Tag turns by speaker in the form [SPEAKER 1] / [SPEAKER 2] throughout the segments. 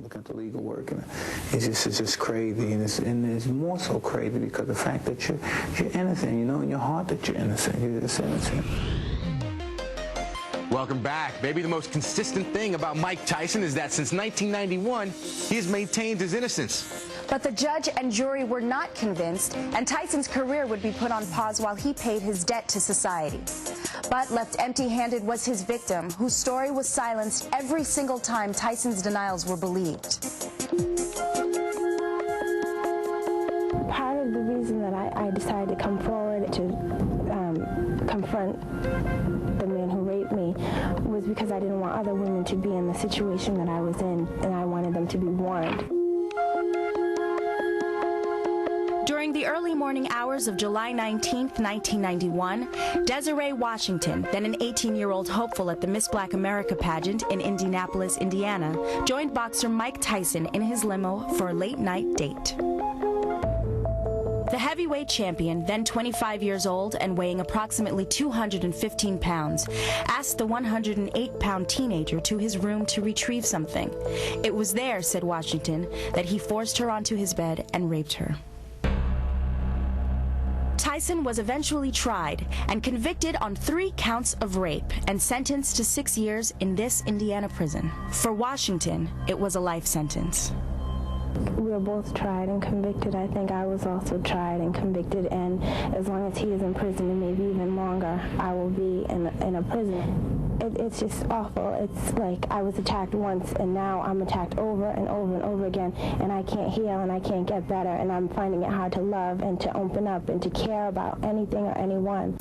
[SPEAKER 1] Look at the legal work, and it's just crazy, and it's more so crazy because the fact that you're innocent, you know, in your heart that you're innocent. You're just innocent.
[SPEAKER 2] Welcome back. Maybe the most consistent thing about Mike Tyson is that since 1991, he has maintained his innocence.
[SPEAKER 3] But the judge and jury were not convinced, and Tyson's career would be put on pause while he paid his debt to society. But left empty-handed was his victim, whose story was silenced every single time Tyson's denials were believed.
[SPEAKER 4] Part of the reason that I decided to come forward to confront the man who raped me was because I didn't want other women to be in the situation that I was in, and I wanted them to be warned.
[SPEAKER 3] During the early morning hours of July 19, 1991, Desiree Washington, then an 18-year-old hopeful at the Miss Black America pageant in Indianapolis, Indiana, joined boxer Mike Tyson in his limo for a late-night date. The heavyweight champion, then 25 years old and weighing approximately 215 pounds, asked the 108-pound teenager to his room to retrieve something. It was there, said Washington, that he forced her onto his bed and raped her. Tyson was eventually tried and convicted on 3 counts of rape and sentenced to 6 years in this Indiana prison. For Washington, it was a life sentence.
[SPEAKER 4] We were both tried and convicted. I think I was also tried and convicted, and as long as he is in prison, and maybe even longer, I will be in a prison. It's just awful. It's like I was attacked once, and now I'm attacked over and over and over again, and I can't heal and I can't get better, and I'm finding it hard to love and to open up and to care about anything or anyone.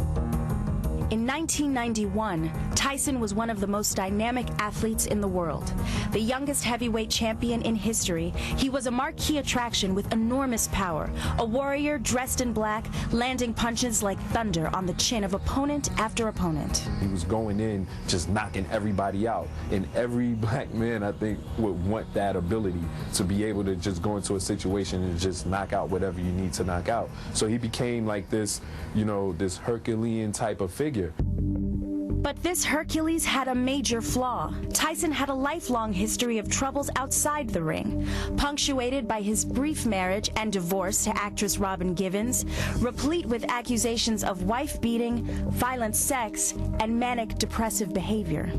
[SPEAKER 3] In 1991, Tyson was one of the most dynamic athletes in the world. The youngest heavyweight champion in history, he was a marquee attraction with enormous power, a warrior dressed in black, landing punches like thunder on the chin of opponent after opponent.
[SPEAKER 5] He was going in, just knocking everybody out. And every black man, I think, would want that ability to be able to just go into a situation and just knock out whatever you need to knock out. So he became like this, you know, this Herculean type of figure.
[SPEAKER 3] But this Hercules had a major flaw. Tyson had a lifelong history of troubles outside the ring, punctuated by his brief marriage and divorce to actress Robin Givens, replete with accusations of wife-beating, violent sex, and manic depressive behavior.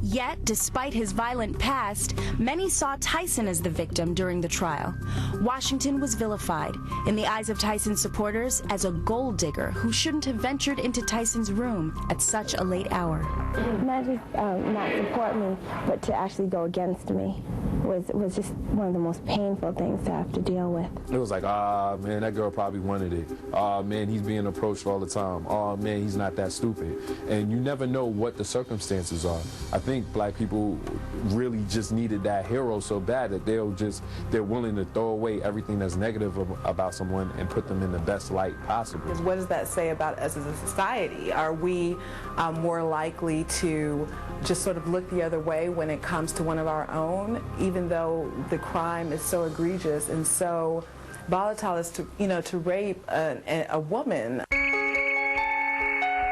[SPEAKER 3] Yet, despite his violent past, many saw Tyson as the victim during the trial. Washington was vilified, in the eyes of Tyson's supporters, as a gold digger who shouldn't have ventured into Tyson's room at such a late hour.
[SPEAKER 4] Not just not support me, but to actually go against me was just one of the most painful things to have to deal with.
[SPEAKER 5] It was like, ah, man, that girl probably wanted it. Ah, man, he's being approached all the time. Ah, man, he's not that stupid. And you never know what the circumstances are. I think black people really just needed that hero so bad that they're willing to throw away everything that's negative about someone and put them in the best light possible.
[SPEAKER 6] What does that say about us as a society? Are we more likely to just sort of look the other way when it comes to one of our own, even though the crime is so egregious and so volatile as to, you know, to rape a woman?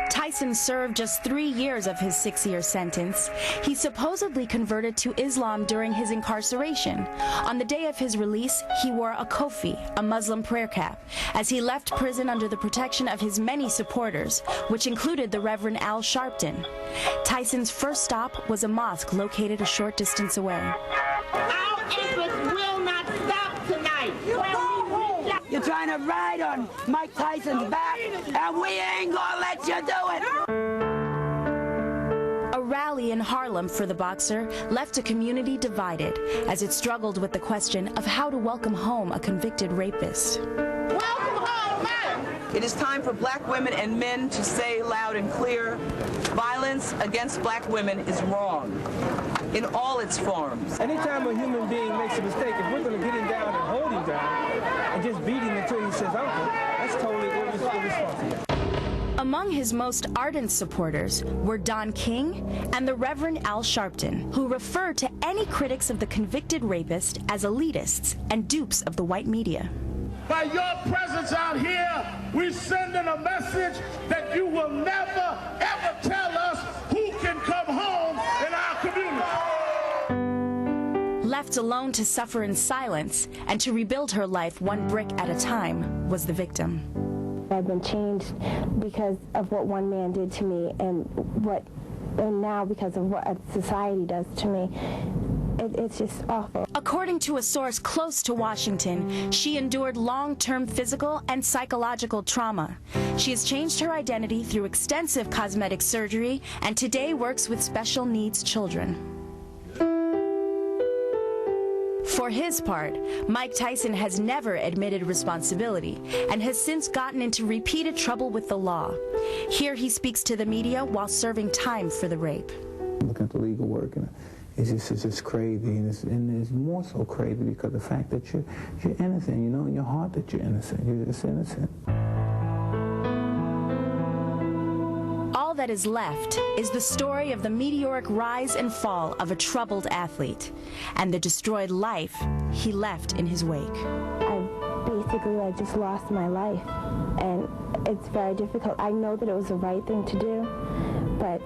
[SPEAKER 3] Tyson served just 3 years of his 6-year sentence. He supposedly converted to Islam during his incarceration. On the day of his release, he wore a kofi, a Muslim prayer cap, as he left prison under the protection of his many supporters, which included the Reverend Al Sharpton. Tyson's first stop was a mosque located a short distance away.
[SPEAKER 7] Our efforts will not stop tonight. You're trying to ride on Mike Tyson's back, and we ain't gonna let you do it.
[SPEAKER 3] A rally in Harlem for the boxer left a community divided as it struggled with the question of how to welcome home a convicted rapist.
[SPEAKER 7] Welcome home, man!
[SPEAKER 8] It is time for black women and men to say loud and clear, violence against black women is wrong in all its forms.
[SPEAKER 9] Anytime a human being makes a mistake, if we're going to get him down and hold him down and just beat him until he says uncle, that's totally irresponsible.
[SPEAKER 3] Among his most ardent supporters were Don King and the Reverend Al Sharpton, who referred to any critics of the convicted rapist as elitists and dupes of the white media.
[SPEAKER 10] By your presence out here, we're sending a message that you will never, ever tell us who can come home in our community.
[SPEAKER 3] Left alone to suffer in silence and to rebuild her life one brick at a time was the victim.
[SPEAKER 4] I've been changed because of what one man did to me, and now because of what society does to me. It's just awful.
[SPEAKER 3] According to a source close to Washington, she endured long-term physical and psychological trauma. She has changed her identity through extensive cosmetic surgery and today works with special needs children. For his part, Mike Tyson has never admitted responsibility and has since gotten into repeated trouble with the law. Here he speaks to the media while serving time for the rape.
[SPEAKER 1] Looking at the legal work, and it's just crazy, and it's more so crazy because of the fact that you're innocent. You know in your heart that you're innocent. You're just innocent.
[SPEAKER 3] All that is left is the story of the meteoric rise and fall of a troubled athlete and the destroyed life he left in his wake.
[SPEAKER 4] I basically just lost my life, and it's very difficult. I know that it was the right thing to do, but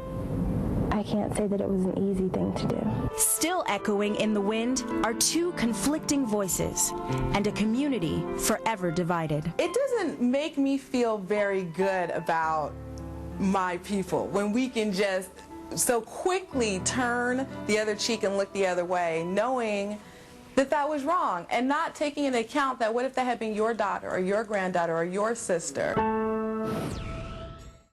[SPEAKER 4] I can't say that it was an easy thing to do.
[SPEAKER 3] Still echoing in the wind are two conflicting voices and a community forever divided.
[SPEAKER 6] It doesn't make me feel very good about my people when we can just so quickly turn the other cheek and look the other way, knowing that that was wrong and not taking into account that what if that had been your daughter or your granddaughter or your sister.